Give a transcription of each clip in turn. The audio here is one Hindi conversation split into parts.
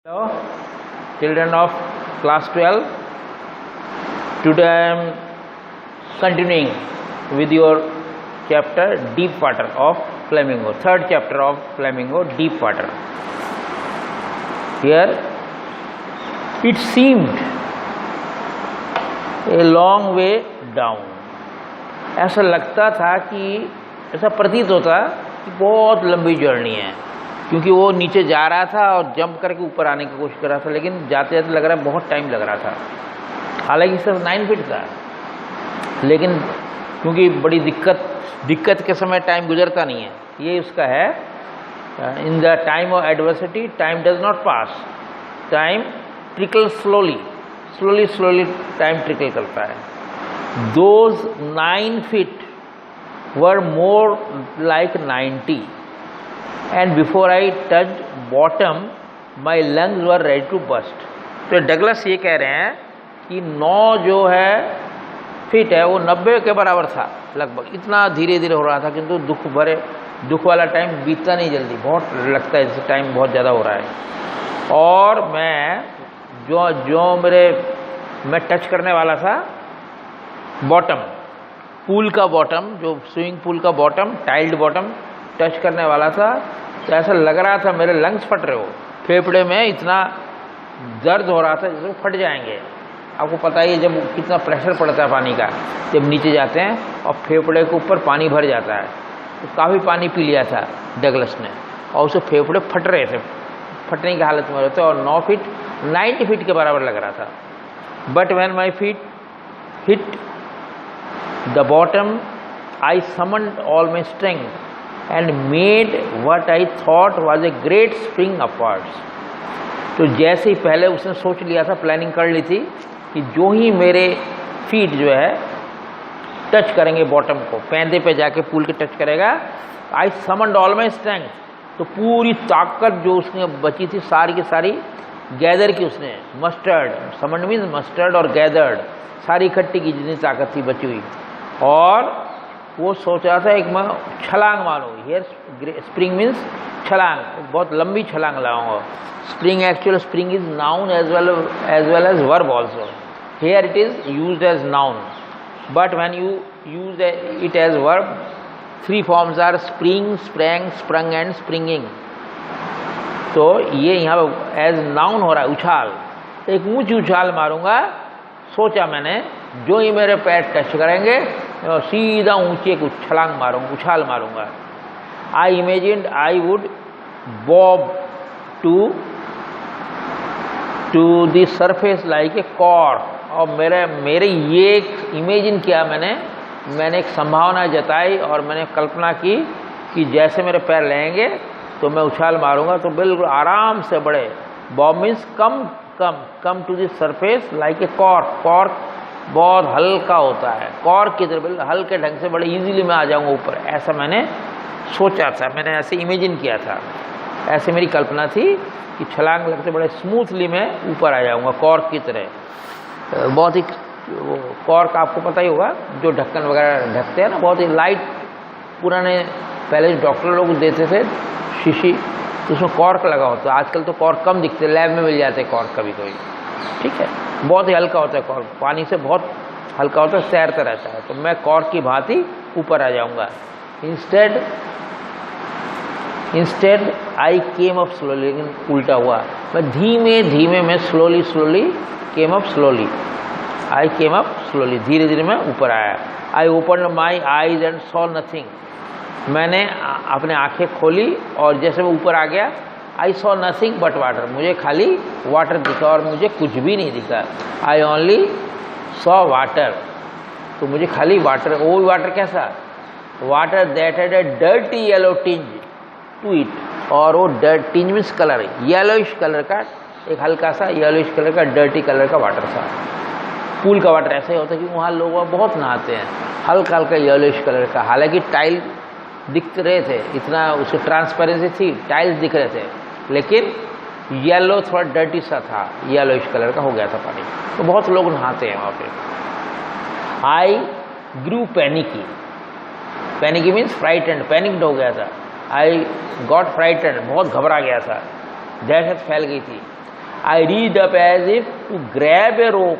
Hello, children of class 12. Today I am continuing with your chapter Deep Water of Flamingo, third chapter of Flamingo, Deep Water. Here it seemed a long way down. ऐसा लगता था कि ऐसा प्रतीत होता कि बहुत लंबी जर्नी है, क्योंकि वो नीचे जा रहा था और जंप करके ऊपर आने की कोशिश कर रहा था, लेकिन जाते जाते लग रहा है बहुत टाइम लग रहा था। हालांकि सिर्फ 9 फीट था, लेकिन क्योंकि बड़ी दिक्कत के समय टाइम गुजरता नहीं है, ये उसका है। In the time of adversity time does not pass, time trickle slowly time trickle करता है। Those 9 feet were more like 90 and before I touched bottom my lungs were ready to burst। तो डगलस ये कह रहे हैं कि 9 जो है फीट है वो 90 के बराबर था लगभग। इतना धीरे धीरे हो रहा था, किंतु दुख वाला टाइम बीतता नहीं जल्दी, बहुत लगता है जैसे टाइम बहुत ज़्यादा हो रहा है। और मैं मैं टच करने वाला था बॉटम, पूल का बॉटम, जो स्विमिंग पूल का बॉटम, टाइल्ड बॉटम टच करने वाला था, तो ऐसा लग रहा था मेरे लंग्स फट रहे हो, फेफड़े में इतना दर्द हो रहा था जैसे वो फट जाएंगे। आपको पता ही है जब कितना प्रेशर पड़ता है पानी का, जब नीचे जाते हैं और फेफड़े के ऊपर पानी भर जाता है। तो काफ़ी पानी पी लिया था डगलस ने, और उसे फेफड़े फट रहे थे, फटने की हालत में रहते, और 90 फीट के बराबर लग रहा था। But when my feet hit the bottom I summoned all my strength and made what I thought was a great spring upwards। तो जैसे ही पहले उसने सोच लिया था, प्लानिंग कर ली थी कि जो ही मेरे फीट जो है टच करेंगे बॉटम को, पैंदे पे जाके पूल के टच करेगा, आई समन्ड ऑल माई स्ट्रेंथ, तो पूरी ताकत जो उसने बची थी सारी की सारी गैदर की उसने, मस्टर्ड, समन्ड मीन्स मस्टर्ड और गैदर्ड, सारी इकट्ठी की जितनी ताकत थी बची हुई। और वो सोच रहा था एक मैं छलांग मारूँ। हियर स्प्रिंग मीन्स छलांग, बहुत लंबी छलांग लगाऊंगा। Spring is noun as well as verb also. Here it is used as noun, but when you use it as verb, 3 forms are spring, sprang, sprung and springing. तो ये यहाँ पे एज नाउन हो रहा है, उछाल। एक ऊंची उछाल मारूंगा, सोचा मैंने, जो ही मेरे पैर टच करेंगे सीधा ऊंचे एक छलांग मारूंगा, उछाल मारूंगा। I imagined I would bob to the surface like a cork. और मेरे ये इमेजिन किया मैंने एक संभावना जताई और मैंने कल्पना की कि जैसे मेरे पैर लेंगे तो मैं उछाल मारूंगा तो बिल्कुल आराम से बढ़े। Bob means come to the surface like a cork बहुत हल्का होता है, कॉर्क की तरह हल्के ढंग से बड़े इजीली मैं आ जाऊंगा ऊपर, ऐसा मैंने सोचा था, मैंने ऐसे इमेजिन किया था, ऐसे मेरी कल्पना थी कि छलांग लगते बड़े स्मूथली मैं ऊपर आ जाऊंगा कॉर्क की तरह। बहुत ही कॉर्क आपको पता ही होगा, जो ढक्कन वगैरह ढकते हैं ना, बहुत ही लाइट, पुराने पहले डॉक्टर लोग देते थे शीशी, तो उसमें कॉर्क लगा होता है। आजकल तो कॉर्क कम दिखते, लैब में मिल जाते कॉर्क कभी कभी, ठीक है। बहुत ही हल्का होता है कॉर्क, पानी से बहुत हल्का होता है, तैरता रहता है। तो मैं कॉर्क की भांति ऊपर आ जाऊंगा। Instead I came up slowly, लेकिन उल्टा हुआ, मैं धीमे मैं स्लोली केम अप स्लोली, आई केम अप स्लोली, धीरे धीरे मैं ऊपर आया। I open my eyes and saw nothing, मैंने अपने आंखें खोली और जैसे मैं ऊपर आ गया, I saw nothing but water, मुझे खाली वाटर दिखा और मुझे कुछ भी नहीं दिखा। आई ओनली सॉ वाटर, तो मुझे खाली वाटर। वो वाटर कैसा? Water that had a dirty yellow tinge to it, और वो tinge means colour, yellowish colour का, एक हल्का सा येलोइश कलर का डर्टी कलर का वाटर था। पूल का वाटर ऐसा ही होता है कि वहाँ लोग बहुत नहाते हैं, हल्का येलोइश कलर का। हालांकि टाइल दिख रहे थे, इतना उसकी ट्रांसपेरेंसी थी, टाइल्स दिख रहे थे, लेकिन येलो थोड़ा डर्टी सा था, येलोइश कलर का हो गया था पानी, तो बहुत लोग नहाते हैं वहाँ पे। आई ग्रू पैनिकी मीन्स फ्राइटेंड, पैनिक्ड हो गया था। आई गॉट फ्राइटेंड, बहुत घबरा गया था, दहशत फैल गई थी। I reached up as if to grab a rope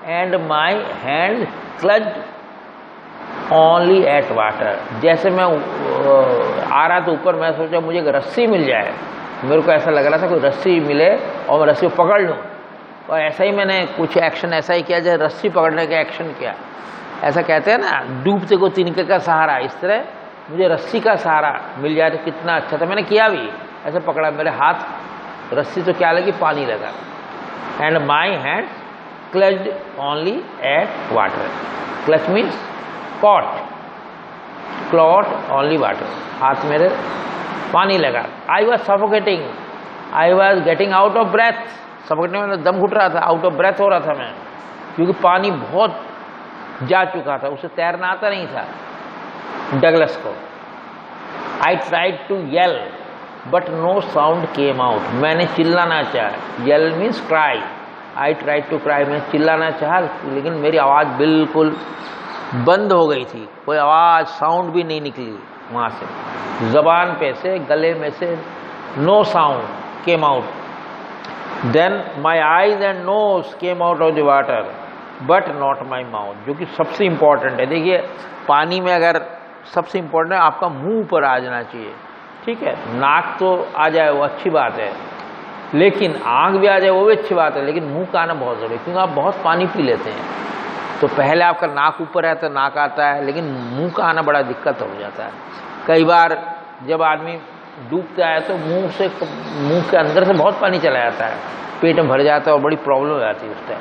and my hand clutched only at water. जैसे मैं आ रहा था ऊपर, मैं सोचा मुझे एक रस्सी मिल जाए, मेरे को ऐसा लग रहा था कोई रस्सी मिले और मैं रस्सी को पकड़ लूँ, और ऐसा ही मैंने कुछ एक्शन ऐसा ही किया जैसे रस्सी पकड़ने का एक्शन किया। ऐसा कहते हैं ना, डूबते को तिनके का सहारा, इस तरह मुझे रस्सी का सहारा मिल जाए तो कितना अच्छा था। मैंने किया भी, ऐसे पकड़ा, मेरे हाथ रस्सी तो क्या लगी, पानी लगा। And my hand clutched only at water. Clutch means caught, caught only water, हाथ मेरे पानी लगा। I was suffocating, I was getting out of breath. Suffocating मतलब दम घुट रहा था, आउट ऑफ ब्रेथ हो रहा था मैं, क्योंकि पानी बहुत जा चुका था, उसे तैरना आता नहीं था डगलस को। I tried to yell but no sound came out. मैंने चिल्लाना चाहा, yell means cry, I tried to cry, मैं चिल्लाना चाहा लेकिन मेरी आवाज़ बिल्कुल बंद हो गई थी, कोई आवाज़ साउंड भी नहीं निकली वहाँ से, ज़बान पे से, गले में से, no sound came out. Then my eyes and nose came out of the water but not my mouth, जो कि सबसे इम्पॉर्टेंट है। देखिए पानी में अगर सबसे इम्पॉर्टेंट है आपका मुंह ऊपर आ जाना चाहिए, ठीक है, नाक तो आ जाए वो अच्छी बात है, लेकिन आँख भी आ जाए वो भी अच्छी बात है, लेकिन मुंह का आना बहुत ज़रूरी है, क्योंकि आप बहुत पानी पी लेते हैं। तो पहले आपका नाक ऊपर है तो नाक आता है, लेकिन मुंह का आना बड़ा दिक्कत हो जाता है। कई बार जब आदमी डूबता है तो मुंह के अंदर से बहुत पानी चला जाता है, पेट में भर जाता है और बड़ी प्रॉब्लम हो जाती है उस टाइम,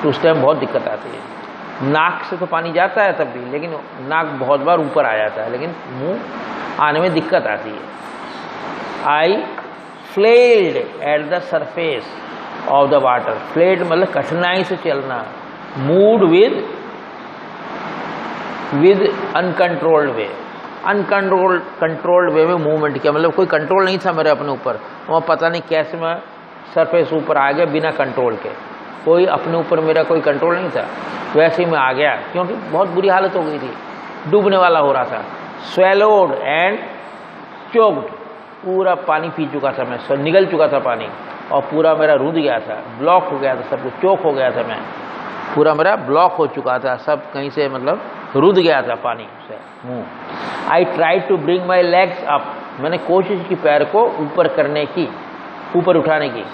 तो उस टाइम बहुत दिक्कत आती है। नाक से तो पानी जाता है तब भी, लेकिन नाक बहुत बार ऊपर आ जाता है, लेकिन मुंह आने में दिक्कत आती है। I flailed at the surface of the water. Flailed मतलब कठिनाई से चलना, moved with uncontrolled way, controlled way में मूवमेंट किया, मतलब कोई कंट्रोल नहीं था मेरे अपने ऊपर, वहाँ पता नहीं कैसे मैं सरफेस ऊपर आ गया बिना कंट्रोल के, कोई अपने ऊपर मेरा कोई कंट्रोल नहीं था, वैसे ही मैं आ गया, क्योंकि बहुत बुरी हालत हो गई थी, डूबने वाला हो रहा था। स्वेलोड एंड चोक्ड, पूरा पानी पी चुका था मैं, सब निगल चुका था पानी, और पूरा मेरा रुद गया था, ब्लॉक हो गया था, सब कुछ चोक हो गया था, मैं पूरा मेरा ब्लॉक हो चुका था, सब कहीं से मतलब रुद गया था पानी से मुँह। I tried to bring my legs up, मैंने कोशिश की पैर को ऊपर करने की, ऊपर उठाने की,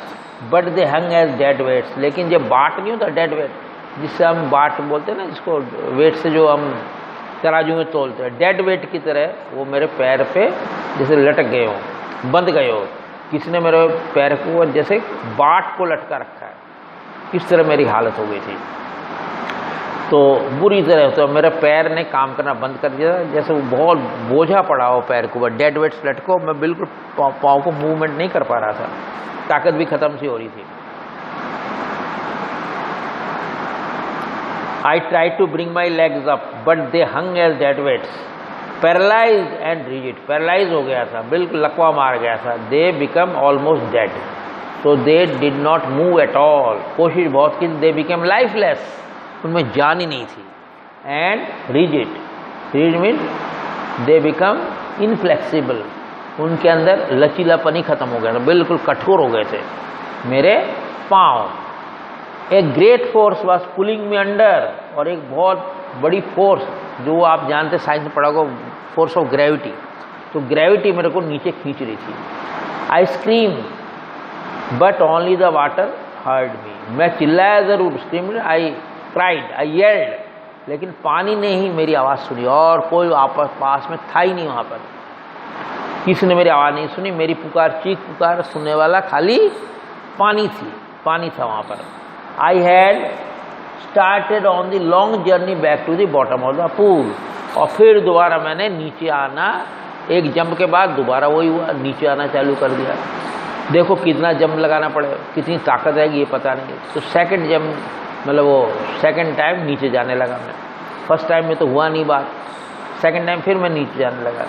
but they hung as dead weights, लेकिन जब बाट नहीं होता डेड वेट, जिससे हम बाट बोलते हैं ना, जिसको वेट से जो हम तराजू में तोलते हैं, डेड वेट की तरह वो मेरे पैर पे जैसे लटक गए हो, बंध गए हो, किसी ने मेरे पैर को जैसे बाट को लटका रखा है, इस तरह मेरी हालत हो गई थी। तो बुरी तरह तो मेरे पैर ने काम करना बंद कर दिया, जैसे वो बहुत बोझा पड़ा हो पैर को, डेड वेट्स लटको, मैं बिल्कुल पाँव को मूवमेंट नहीं कर पा रहा था, ताकत भी खत्म सी हो रही थी। I try to bring my legs up but they hung as dead weights, paralyse and rigid, paralyse हो गया था, बिल्कुल लकवा मार गया था। They become almost dead, so they did not move at all, कोशिश बहुत की, दे बिकम लाइफलेस, उनमें जान ही नहीं थी। And rigid, rigid mean they become inflexible, उनके अंदर लचीलापन ही खत्म हो गया था, बिल्कुल कठोर हो गए थे मेरे पाँव। एक great force was pulling me under, और एक बहुत बड़ी फोर्स जो आप जानते साइंस में पढ़ा होगा, फोर्स ऑफ ग्रेविटी, तो ग्रेविटी मेरे को नीचे खींच रही थी। I scream but only the water heard me, मैं चिल्लाया ज़रूर, scream I cried, I yelled, लेकिन पानी ने ही मेरी आवाज़ सुनी, और कोई आपस पास में था ही नहीं वहाँ पर, किसी ने मेरी आवाज़ नहीं सुनी, मेरी पुकार, चीख पुकार सुनने वाला खाली पानी था वहाँ पर। I had started on the long journey back to the bottom of the pool, और फिर दोबारा मैंने नीचे आना, एक जंप के बाद दोबारा वही हुआ, नीचे आना चालू कर दिया। देखो कितना जंप लगाना पड़े, कितनी ताकत आएगी ये पता नहीं। तो सेकंड जंप मतलब वो सेकंड टाइम नीचे जाने लगा मैं, फर्स्ट टाइम में तो हुआ नहीं बात, सेकंड टाइम फिर मैं नीचे जाने लगा।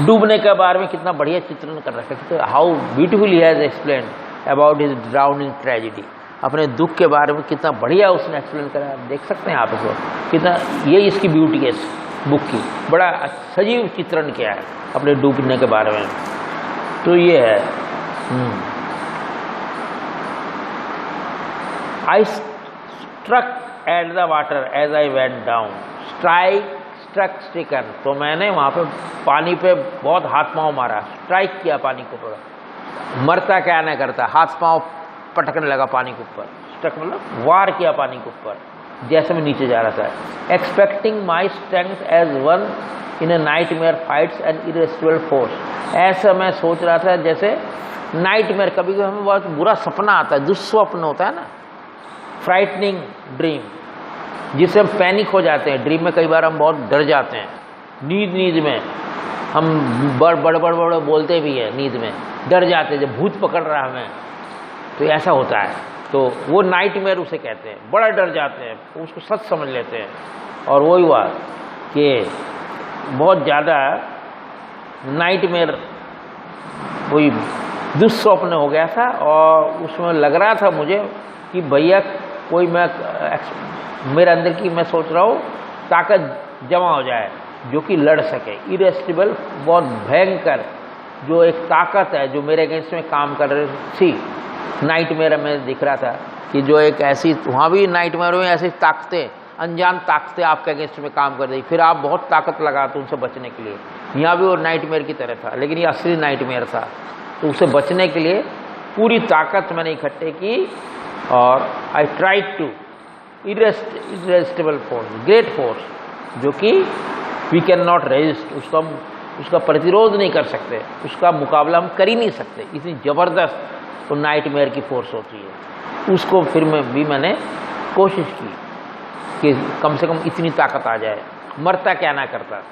डूबने के बारे में कितना बढ़िया चित्रण कर रखा है, तो how beautiful he has explain about his drowning tragedy, अपने दुख के बारे में कितना बढ़िया उसने एक्सप्लेन करा, देख सकते हैं आप इसको, कितना ये इसकी ब्यूटी है इस बुक की, बड़ा सजीव चित्रण किया है अपने डूबने के बारे में। तो ये है I struck at the water as I went down. Struck stricken, तो मैंने वहाँ पे पानी पे बहुत हाथ पाँव मारा, स्ट्राइक किया पानी के ऊपर। मरता क्या नहीं करता, हाथ पाँव पटकने लगा पानी के ऊपर। स्ट्रक मतलब वार किया पानी के ऊपर जैसे मैं नीचे जा रहा था। Expecting my strength as one in a nightmare fights an irresistible force. ऐसा मैं सोच रहा था जैसे नाइटमेयर, कभी कभी हमें बहुत बुरा सपना आता है, दुस्वप्न होता है ना, फ्राइटनिंग ड्रीम, जिससे हम पैनिक हो जाते हैं। ड्रीम में कई बार हम बहुत डर जाते हैं, नींद में हम बड़ बोलते भी हैं, नींद में डर जाते हैं, जब भूत पकड़ रहा हमें, तो ऐसा होता है। तो वो नाइटमेयर उसे कहते हैं, बड़ा डर जाते हैं, उसको सच समझ लेते हैं। और वही हुआ कि बहुत ज़्यादा नाइटमेयर, कोई दुस्वप्न हो गया था, और उसमें लग रहा था मुझे कि भैया कोई मेरे अंदर की, मैं सोच रहा हूँ ताकत जमा हो जाए जो कि लड़ सके। इरेसिस्टिबल, बहुत भयंकर जो एक ताकत है जो मेरे अगेंस्ट में काम कर रही थी। नाइटमेयर में दिख रहा था कि जो एक ऐसी, वहाँ भी नाइटमेयर में ऐसी ताकतें, अनजान ताकतें आपके अगेंस्ट में काम कर रही, फिर आप बहुत ताकत लगाते उनसे बचने के लिए। यहाँ भी वो नाइटमेयर की तरह था, लेकिन ये असली नाइटमेयर था। तो उसे बचने के लिए पूरी ताकत मैंने इकट्ठे की, और I tried to irresistible force, great force, जो कि वी कैन नॉट रेजिस्ट, उसका प्रतिरोध नहीं कर सकते, उसका मुकाबला हम कर ही नहीं सकते, इतनी ज़बरदस्त तो नाइटमेयर की फोर्स होती है। उसको फिर मैंने कोशिश की कि कम से कम इतनी ताकत आ जाए, मरता क्या ना करता।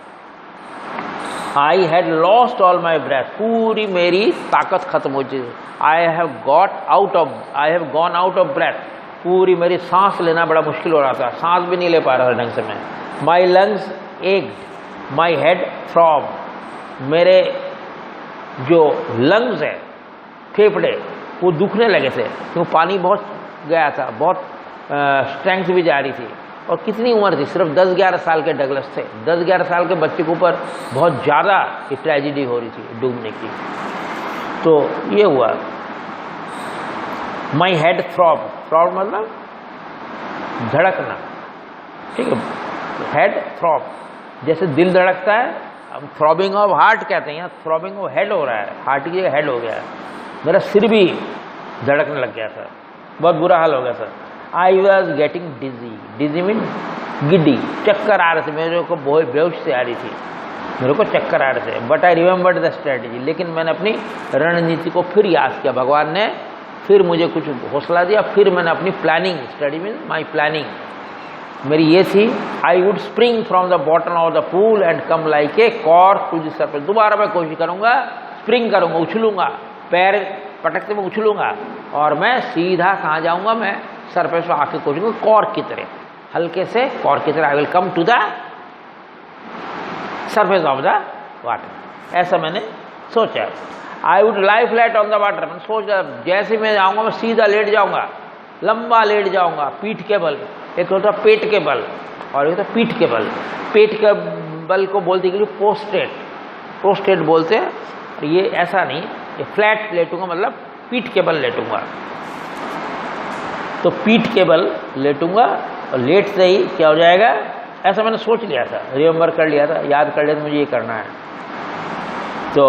I had lost all my breath, पूरी मेरी ताकत खत्म हो चुकी। I have gone out of breath, पूरी मेरी सांस लेना बड़ा मुश्किल हो रहा था, सांस भी नहीं ले पा रहा था ढंग से मैं। My lungs ached, my head throbbed, मेरे जो लंग्स है, फेफड़े, वो दुखने लगे थे क्योंकि पानी बहुत गया था, बहुत स्ट्रेंथ भी जा रही थी। और कितनी उम्र थी, सिर्फ 10-11 साल के डगलस थे। 10-11 साल के बच्चे के ऊपर बहुत ज़्यादा ट्रेजिडी हो रही थी डूबने की। तो ये हुआ, माई हेड थ्रॉब मतलब धड़कना, ठीक है, हेड थ्रॉब जैसे दिल धड़कता है, हम थ्रॉबिंग ऑफ हार्ट कहते हैं, यहाँ थ्रॉबिंग ऑफ हेड हो रहा है, हार्ट की जगह हेड हो गया है। मेरा सिर भी धड़कने लग गया था, बहुत बुरा हाल हो गया था। I was getting dizzy mean giddy, चक्कर आ रहे थे मेरे को, बेहोश से आ रही थी मेरे को, चक्कर आ रहे थे। But I remembered the strategy, लेकिन मैंने अपनी रणनीति को फिर याद किया, भगवान ने फिर मुझे कुछ हौसला दिया। फिर मैंने अपनी planning, study mean my planning, मेरी ये थी, I would spring from the bottom of the pool and come like a cork to the surface. दोबारा मैं कोशिश करूँगा, स्प्रिंग करूँगा, उछलूँगा, पैर पटकते मैं उछलूँगा, और मैं सीधा कहाँ जाऊँगा, मैं सरफेस पर आके कोशिश करूँगा, कॉर्क की तरह, हल्के से कॉर्क की तरह। I will come to the surface of the water, ऐसा मैंने सोचा। I would lie flat on the water, मैंने सोचा जैसे मैं जाऊँगा मैं सीधा लेट जाऊँगा, लंबा लेट जाऊँगा, पीठ के बल, एक होता पेट के बल और एक होता पीठ के बल। पेट के बल को बोलते कि प्रोस्टेट बोलते हैं, ये ऐसा नहीं, ये फ्लैट लेटूंगा मतलब पीठ के बल लेटूंगा। तो पीठ के बल लेटूंगा, और लेटते ही क्या हो जाएगा, ऐसा मैंने सोच लिया था, रिमेंबर कर लिया था, याद कर लिया था मुझे ये करना है। तो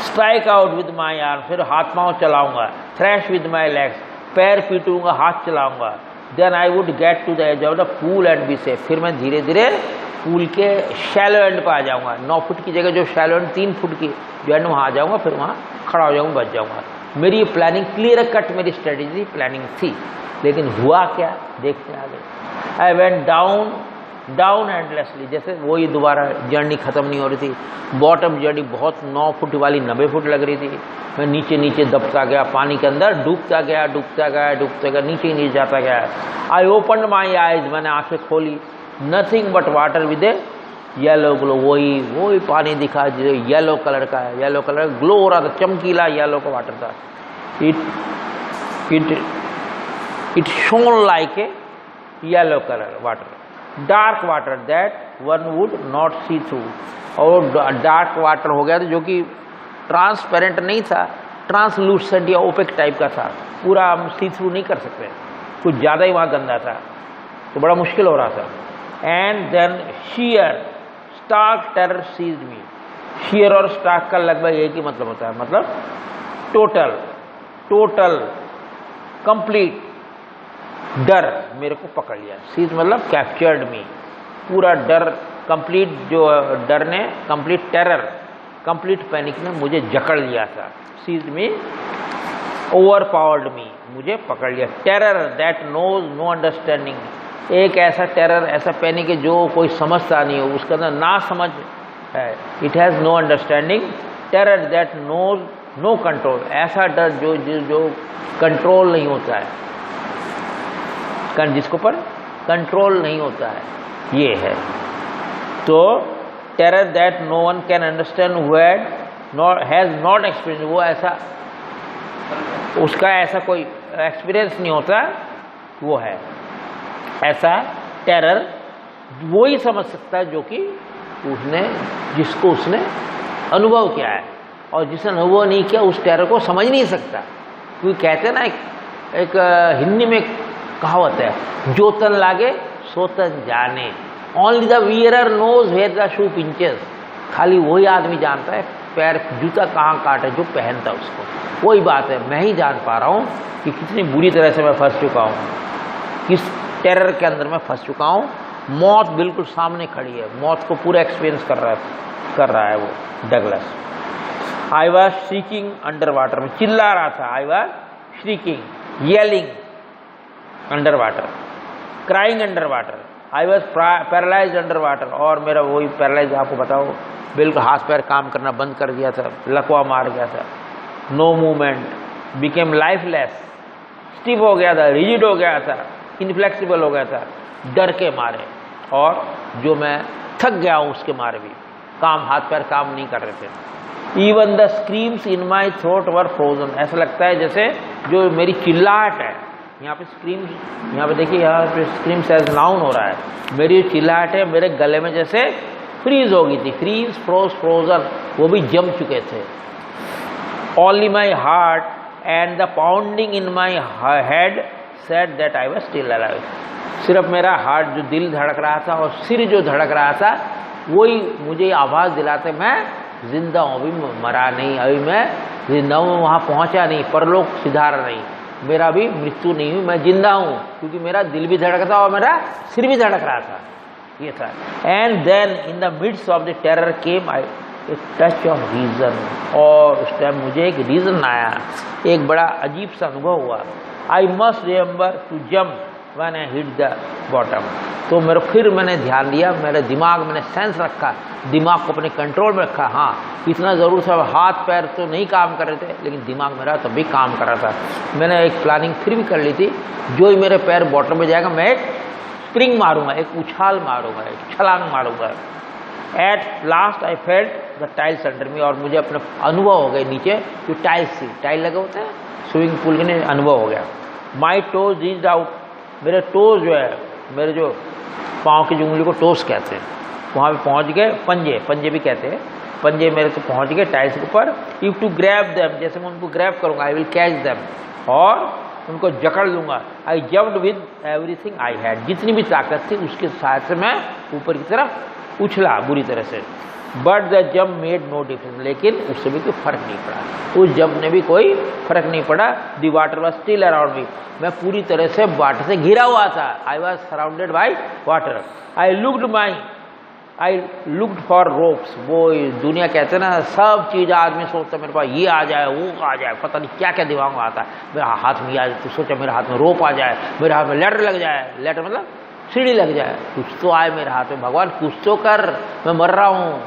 strike out with my arm, फिर हाथ पाँव चलाऊंगा, थ्रैश विद माई लेग्स, पैर पीटूंगा, हाथ चलाऊंगा। Then I would get to the edge of the pool and be safe, फिर मैं धीरे धीरे पूल के शैलो एंड पर आ जाऊंगा, 9 फुट की जगह जो शैलो एंड 3 फुट की जो एंड वहाँ आ जाऊंगा, फिर वहाँ खड़ा हो जाऊंगा, बच जाऊंगा। मेरी ये प्लानिंग क्लियर कट, मेरी स्ट्रेटेजी प्लानिंग थी, लेकिन हुआ क्या देखते हैं आगे। आई वेंट डाउन एंडलेसली, जैसे वही दोबारा जर्नी खत्म नहीं हो रही थी। बॉटम जर्नी बहुत 9 फुट वाली 90 फुट लग रही थी। मैं नीचे नीचे दबता गया, पानी के अंदर डूबता गया, नीचे नीचे जाता गया। आई ओपन माई आइज, मैंने आंखें खोली, nothing but water with A yellow glow, वही पानी दिखा जो येलो कलर का है, येलो कलर ग्लो हो रहा था, चमकीला येलो का वाटर था। It shone like a yellow colour water, dark water that one would not see through. और डार्क वाटर हो गया था जो कि ट्रांसपेरेंट नहीं था, ट्रांसलूसेंट या ओपेक टाइप का था, पूरा हम सी थ्रू नहीं कर सकते, कुछ ज़्यादा ही वहाँ गंदा था, तो बड़ा मुश्किल हो रहा था। And then sheer stark terror seized me. Sheer और स्टार्क का लगभग एक ही मतलब होता है, मतलब टोटल कंप्लीट डर मेरे को पकड़ लिया। सीज मतलब कैप्चर्ड मी, पूरा डर, कंप्लीट जो डर ने, कंप्लीट टेरर, कंप्लीट पैनिक ने मुझे जकड़ लिया था। Seize me, overpowered me, मुझे पकड़ लिया। Terror that knows no understanding, एक ऐसा टेरर, ऐसा पैनिक है जो कोई समझता नहीं हो, उसके अंदर ना समझ है। It has no understanding. Terror that knows no control, ऐसा डर जो कंट्रोल नहीं होता है, जिसके ऊपर कंट्रोल नहीं होता है, ये है। तो terror that no one can understand who has not experience, वो ऐसा, उसका ऐसा कोई एक्सपीरियंस नहीं होता, वो है ऐसा टेरर। वो ही समझ सकता है जो कि जिसको उसने अनुभव किया है, और जिसने अनुभव नहीं किया उस टेरर को समझ नहीं सकता। क्योंकि कहते हैं ना, एक हिंदी में कहावत है, जो तन लागे सो तन जाने, only the wearer knows where the shoe pinches, खाली वही आदमी जानता है पैर जूता कहाँ काटे जो पहनता उसको। वही बात है, मैं ही जान पा रहा हूँ कि कितनी बुरी तरह से मैं फंस चुका हूँ, किस टेरर के अंदर मैं फंस चुका हूँ। मौत बिल्कुल सामने खड़ी है, मौत को पूरा एक्सपीरियंस कर रहा है वो Douglas. I was shrieking under water, में चिल्ला रहा था। I was shrieking, yelling under water, crying under water. I was paralyse under water, और मेरा वही पैरालाइज, आपको बताओ, बिल्कुल हाथ पैर काम करना बंद कर दिया था, लकवा मार गया था। No movement, became lifeless, stiff हो गया था, रिजिड हो गया था, इनफ्लेक्सिबल हो गया था डर के मारे, और जो मैं थक गया हूँ उसके मारे भी, हाथ पैर काम नहीं कर रहे थे। Even the screams in my throat were frozen, ऐसा लगता है जैसे जो मेरी चिल्लाहट है, यहाँ पे स्क्रीम, यहाँ पे देखिए, यहाँ पे स्क्रीम एज नाउन हो रहा है, मेरी चिल्लाहट है मेरे गले में जैसे फ्रीज हो गई थी। फ्रीज, फ्रोज, फ्रोजन, वो भी जम चुके थे। Only my heart and the pounding in my head said that I was still alive, सिर्फ मेरा हार्ट, जो दिल धड़क रहा था और सिर जो धड़क रहा था, वही मुझे आवाज़ दिलाते मैं जिंदा हूँ, अभी मरा नहीं, अभी मैं जिंदा हूँ, वहाँ पहुँचा नहीं, परलोक सिधारा नहीं, मेरा भी मृत्यु नहीं हुई, मैं जिंदा हूँ, क्योंकि मेरा दिल भी धड़क था और मेरा सिर भी धड़क रहा था, ये था। And then in the midst of the terror came I a touch of reason, और उस टाइम मुझे एक रीज़न आया, एक बड़ा अजीब सा अनुभव हुआ। I must remember to jump when I hit the bottom, तो मैंने ध्यान दिया, मेरे दिमाग, मैंने सेंस रखा, दिमाग को अपने कंट्रोल में रखा। हाँ, इतना ज़रूर था, हाथ पैर तो नहीं काम कर रहे थे, लेकिन दिमाग मेरा तब भी काम कर रहा था। मैंने एक प्लानिंग फिर भी कर ली थी, जो ही मेरे पैर बॉटम में जाएगा, मैं एक स्प्रिंग मारूंगा, एक उछाल मारूंगा, एक छलांग मारूंगा। At last I felt the tiles under मी, और मुझे अपने अनुभव हो गए नीचे जो टाइल्स थी, टाइल लगे होते हैं स्विमिंग पूल के, अनुभव हो गया। माई टोज रीच्ड आउट, मेरे टोज जो है, मेरे जो पाँव की उंगली को टोस कहते हैं, वहाँ पे पहुँच गए। पंजे भी कहते हैं, पंजे मेरे तो पहुँच गए टाइल्स के ऊपर। इफ टू ग्रैब देम, जैसे मैं उनको ग्रैब करूँगा, आई विल कैच देम, और उनको जकड़ लूँगा। आई jumped with everything I had, जितनी भी ताकत थी उसके साथ से मैं ऊपर की तरफ उछला बुरी तरह से। But the jump made no difference, लेकिन उससे भी कोई फर्क नहीं पड़ा, उस जंप ने भी कोई फर्क नहीं पड़ा। The water was still around me, मैं पूरी तरह से वाटर से घिरा हुआ था। I was surrounded by water. I looked for ropes, वो दुनिया कहते हैं ना, सब चीज़ आदमी सोचता है मेरे पास ये आ जाए, वो आ जाए, पता नहीं क्या क्या दिमाग में आता है, मेरे हाथ में आ जाए, तो सोचा मेरे हाथ में रोप आ जाए, मेरे हाथ में लेटर लग जाए, लेटर मतलब सीढ़ी लग जाए, कुछ तो आए मेरे हाथ में, भगवान कुछ तो कर, मैं मर रहा हूँ,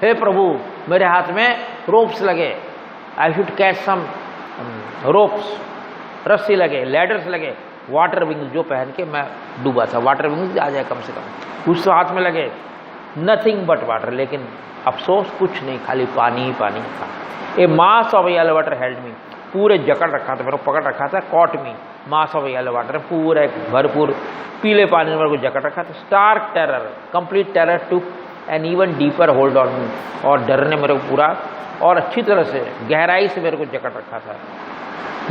हे प्रभु मेरे हाथ में रोप्स लगे, I should catch some ropes, रस्सी लगे, लैडर्स लगे, वाटर विंग्स जो पहन के मैं डूबा था, वाटर विंग्स आ जाए कम से कम, कुछ तो हाथ में लगे। नथिंग बट वाटर, लेकिन अफसोस कुछ नहीं, खाली पानी ही पानी था। A mass of yellow water held me, पूरे जकड़ रखा था, मेरे को पकड़ रखा था, caught me, mass of yellow water, पूरा एक भरपूर पीले पानी में मेरे को जकड़ रखा था। Stark terror, complete terror took an even deeper hold on me, और डर ने मेरे को पूरा और अच्छी तरह से गहराई से मेरे को जकड़ रखा था।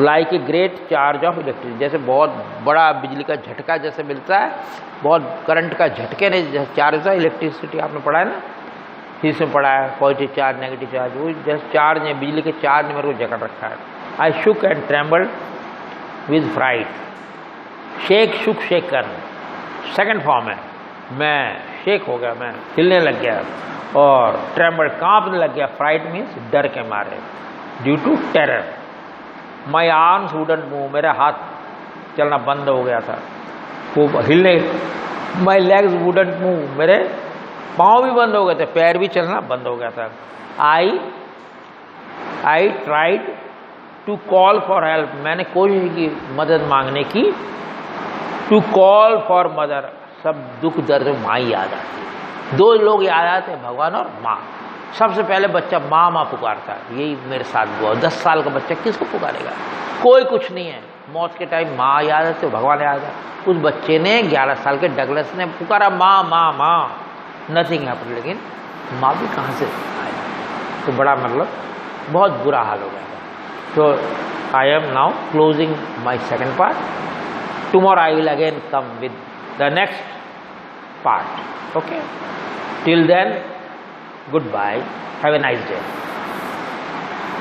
Like a great charge of electricity, जैसे बहुत बड़ा बिजली का झटका जैसे मिलता है, बहुत करंट का झटके ने जैसे चार्ज है, इलेक्ट्रिसिटी आपने पढ़ा है ना, इसमें पढ़ा है पॉजिटिव चार्ज नेगेटिव चार्ज, वो जैसे चार्ज ने, बिजली के चार्ज ने मेरे को जकड़ रखा है। I shook and trembled with fright, shake shook shake कर, सेकंड फॉर्म है, मैं शेक हो गया, मैं हिलने लग गया, और ट्रेम्बल कांपने लग गया, फ्राइट मीन्स डर के मारे, due to terror. My arms wouldn't move, मेरा हाथ चलना बंद हो गया था, वो हिलने, माई लेग्स वुडंट मूव, मेरे पाँव भी बंद हो गए थे, पैर भी चलना बंद हो गया था। I tried to call for help, मैंने कोशिश की मदद मांगने की, टू कॉल फॉर मदर, सब दुख दर्द माँ ही याद आती, दो लोग याद आते हैं, भगवान और माँ। सबसे पहले बच्चा माँ माँ पुकारता है, यही मेरे साथ हुआ। 10 साल का बच्चा किसको पुकारेगा, कोई कुछ नहीं है, मौत के टाइम माँ याद आती है, भगवान याद है। उस बच्चे ने 11 साल के डगलस ने पुकारा माँ माँ माँ, नथिंग हैपेंड, लेकिन माँ भी कहाँ से आया, तो बड़ा मतलब बहुत बुरा हाल हो गया था। तो I am now closing my second part, tomorrow I will again come with the next part, okay, till then goodbye, have a nice day.